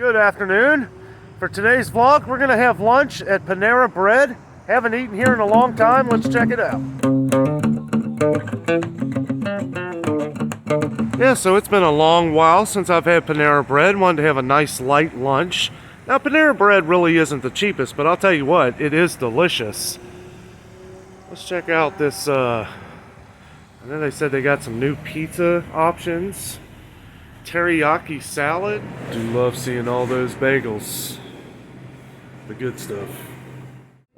Good afternoon. For today's vlog, we're gonna have lunch at Panera Bread. Haven't eaten here in a long time. Let's check it out. Yeah, so it's been a long while since I've had Panera Bread. Wanted to have a nice light lunch. Now, Panera Bread really isn't the cheapest, but I'll tell you what, it is delicious. Let's check out this, I know they said they got some new pizza options. Teriyaki salad. Do love seeing all those bagels. The good stuff.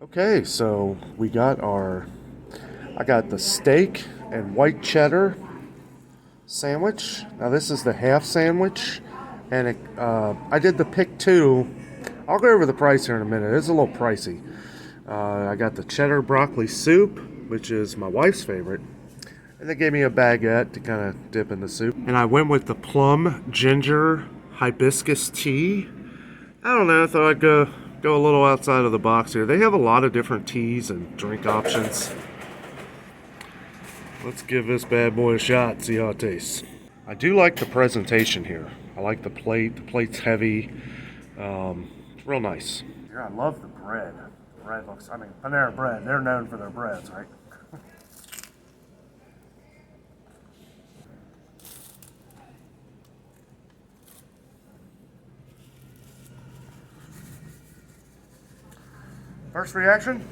Okay, so we got I got the steak and white cheddar sandwich. Now this is the half sandwich, and I did the pick two. I'll go over the price here in a minute. It's a little pricey. I got the cheddar broccoli soup, which is my wife's favorite. And they gave me a baguette to kind of dip in the soup. And I went with the plum ginger hibiscus tea. I don't know, I thought I'd go a little outside of the box here. They have a lot of different teas and drink options. Let's give this bad boy a shot and see how it tastes. I do like the presentation here. I like the plate. The plate's heavy. It's real nice. Here, I love the bread. The bread looks, Panera Bread, they're known for their breads, right? First reaction,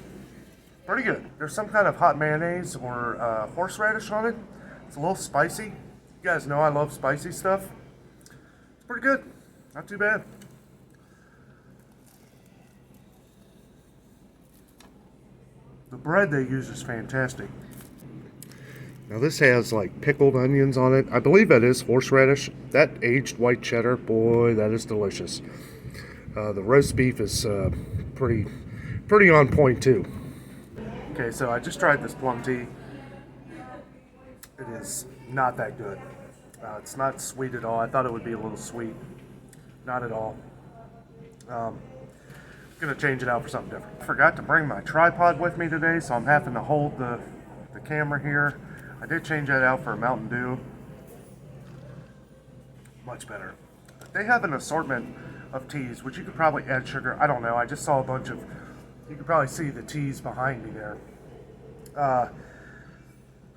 pretty good. There's some kind of hot mayonnaise or horseradish on it. It's a little spicy. You guys know I love spicy stuff. It's pretty good, not too bad. The bread they use is fantastic. Now this has like pickled onions on it. I believe that is horseradish. That aged white cheddar, boy, that is delicious. The roast beef is pretty on point too. Okay, so I just tried this plum tea. It is not that good. It's not sweet at all. I thought it would be a little sweet. Not at all. Gonna change it out for something different. Forgot to bring my tripod with me today, so I'm having to hold the camera here. I did change that out for a Mountain Dew. Much better. They have an assortment of teas, which you could probably add sugar. I don't know. I just saw a bunch of. You can probably see the teas behind me there.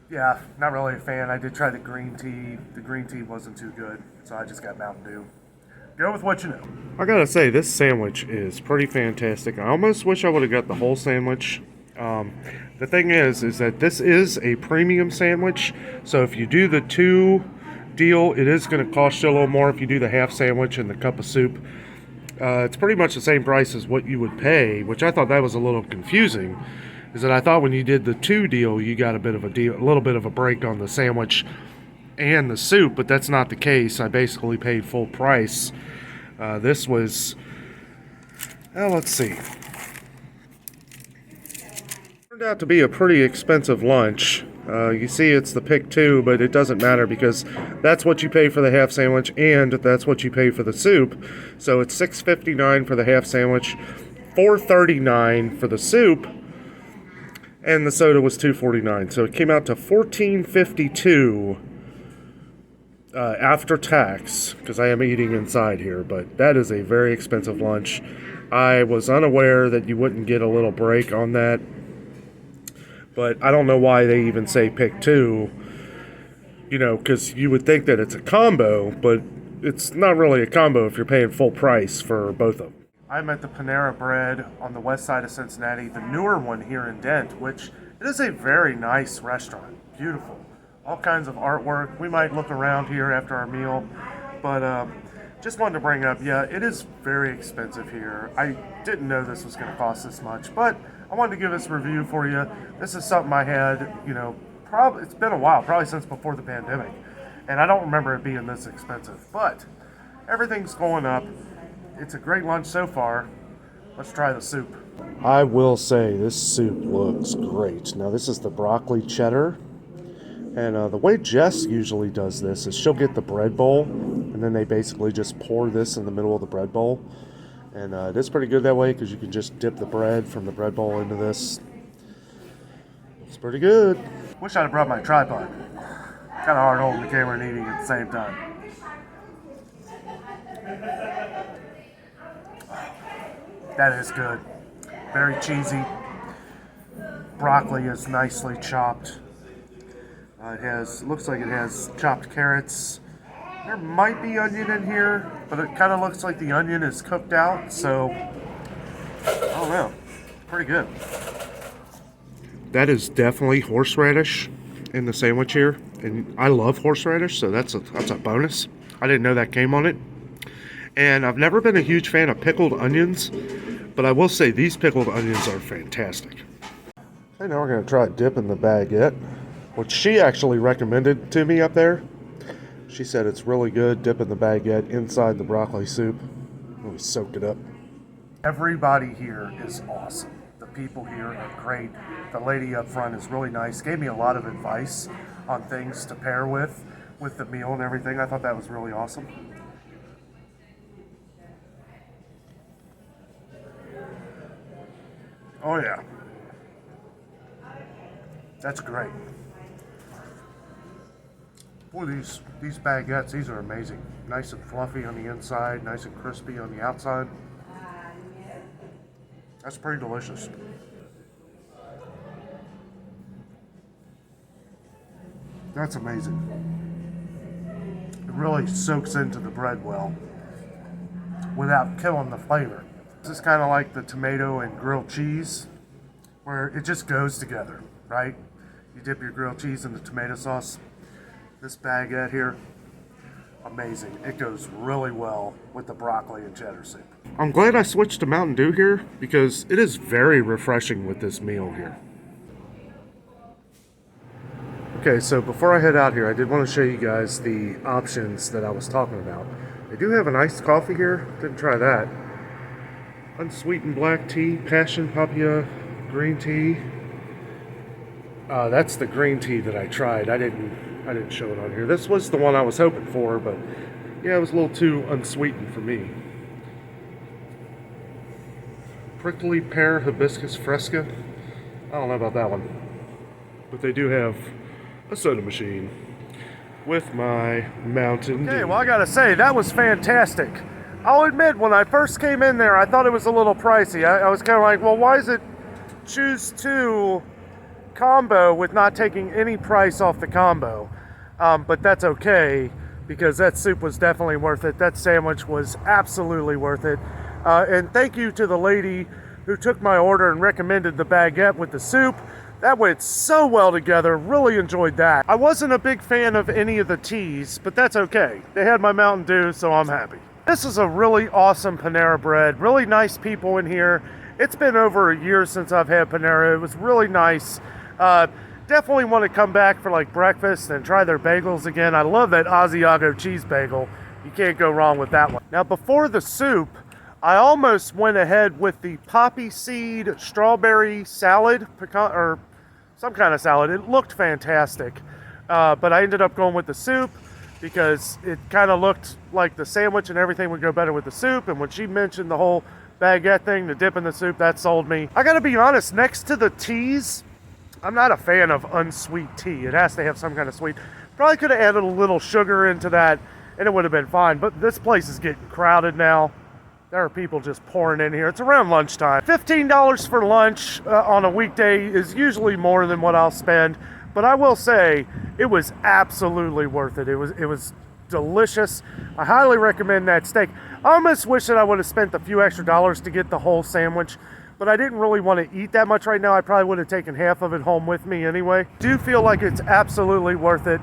Yeah, not really a fan. I did try the green tea. The green tea wasn't too good, so I just got Mountain Dew. Go with what you know. I gotta say, this sandwich is pretty fantastic. I almost wish I would have got the whole sandwich. The thing is that this is a premium sandwich, so if you do the two deal, it is going to cost you a little more if you do the half sandwich and the cup of soup. It's pretty much the same price as what you would pay, which I thought that was a little confusing. Is that I thought when you did the two deal, you got a little bit of a break on the sandwich and the soup, but that's not the case. I basically paid full price. This was, let's see. Turned out to be a pretty expensive lunch. You see it's the pick two, but it doesn't matter because that's what you pay for the half sandwich and that's what you pay for the soup. So it's $6.59 for the half sandwich, $4.39 for the soup, and the soda was $2.49. So it came out to $14.52 after tax, because I am eating inside here, but that is a very expensive lunch. I was unaware that you wouldn't get a little break on that. But I don't know why they even say pick two, because you would think that it's a combo, but it's not really a combo if you're paying full price for both of them. I'm at the Panera Bread on the west side of Cincinnati, the newer one here in Dent, which it is a very nice restaurant. Beautiful. All kinds of artwork. We might look around here after our meal, but just wanted to bring up, yeah, it is very expensive here. I didn't know this was going to cost this much, but I wanted to give this review for you. This is something I had, probably, it's been a while, probably since before the pandemic, and I don't remember it being this expensive, but everything's going up. It's a great lunch so far. Let's try the soup. I will say this soup looks great. Now this is the broccoli cheddar. And the way Jess usually does this is she'll get the bread bowl, and then they basically just pour this in the middle of the bread bowl. And it is pretty good that way because you can just dip the bread from the bread bowl into this. It's pretty good. Wish I'd have brought my tripod. Kind of hard holding the camera and eating at the same time. That is good. Very cheesy. Broccoli is nicely chopped. Looks like it has chopped carrots. There might be onion in here, but it kind of looks like the onion is cooked out, so I don't know. Pretty good. That is definitely horseradish in the sandwich here, and I love horseradish, so that's a bonus. I didn't know that came on it. And I've never been a huge fan of pickled onions, but I will say these pickled onions are fantastic. Okay, now we're going to try dipping the baguette, which she actually recommended to me up there. She said it's really good dipping the baguette inside the broccoli soup. We soaked it up. Everybody here is awesome. The people here are great. The lady up front is really nice. Gave me a lot of advice on things to pair with the meal and everything. I thought that was really awesome. Oh yeah. That's great. Boy, these baguettes, these are amazing. Nice and fluffy on the inside, nice and crispy on the outside. That's pretty delicious. That's amazing. It really soaks into the bread well without killing the flavor. This is kind of like the tomato and grilled cheese, where it just goes together, right? You dip your grilled cheese in the tomato sauce. This baguette here, amazing. It goes really well with the broccoli and cheddar soup. I'm glad I switched to Mountain Dew here because it is very refreshing with this meal here. Okay, so before I head out here, I did want to show you guys the options that I was talking about. They do have an iced coffee here. Didn't try that. Unsweetened black tea, passion papaya, green tea. That's the green tea that I tried. I didn't show it on here. This was the one I was hoping for, but yeah, it was a little too unsweetened for me. Prickly pear hibiscus fresca. I don't know about that one. But they do have a soda machine with my Mountain Dew. Okay, well I gotta say, that was fantastic. I'll admit, when I first came in there, I thought it was a little pricey. I was kind of like, well, why is it choose two combo with not taking any price off the combo? But that's okay, because that soup was definitely worth it. That sandwich was absolutely worth it. And thank you to the lady who took my order and recommended the baguette with the soup. That went so well together. Really enjoyed that. I wasn't a big fan of any of the teas, but that's okay. They had my Mountain Dew, so I'm happy. This is a really awesome Panera bread. Really nice people in here. It's been over a year since I've had Panera. It was really nice. Definitely want to come back for like breakfast and try their bagels again. I love that Asiago cheese bagel. You can't go wrong with that one. Now, before the soup, I almost went ahead with the poppy seed strawberry salad, or some kind of salad. It looked fantastic, but I ended up going with the soup because it kind of looked like the sandwich and everything would go better with the soup. And when she mentioned the whole baguette thing, the dip in the soup, that sold me. I gotta be honest, next to the teas, I'm not a fan of unsweet tea. It has to have some kind of sweet. Probably could have added a little sugar into that and it would have been fine, but this place is getting crowded now. There are people just pouring in here. It's around lunchtime. $15 for lunch on a weekday is usually more than what I'll spend, but I will say it was absolutely worth it. It was delicious. I highly recommend that steak. I almost wish that I would have spent a few extra dollars to get the whole sandwich, but I didn't really want to eat that much right now. I probably would have taken half of it home with me anyway. I do feel like it's absolutely worth it.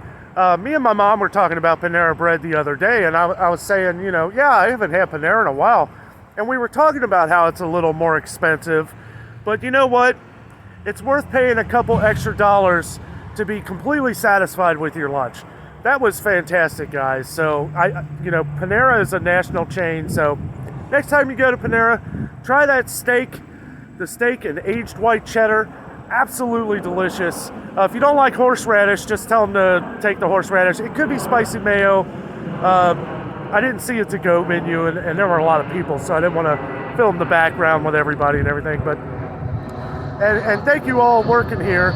Me and my mom were talking about Panera bread the other day, and I was saying, you know, yeah, I haven't had Panera in a while. And we were talking about how it's a little more expensive, but you know what? It's worth paying a couple extra dollars to be completely satisfied with your lunch. That was fantastic, guys. So Panera is a national chain. So next time you go to Panera, try that steak, the steak and aged white cheddar. Absolutely delicious. If you don't like horseradish, just tell them to take the horseradish. It could be spicy mayo. I didn't see a to-go menu, and there were a lot of people, so I didn't want to film the background with everybody and everything. But and thank you all working here.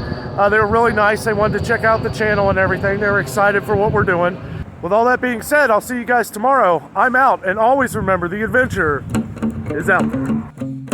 They were really nice. They wanted to check out the channel and everything. They were excited for what we're doing. With all that being said, I'll see you guys tomorrow. I'm out, and always remember, the adventure is out there.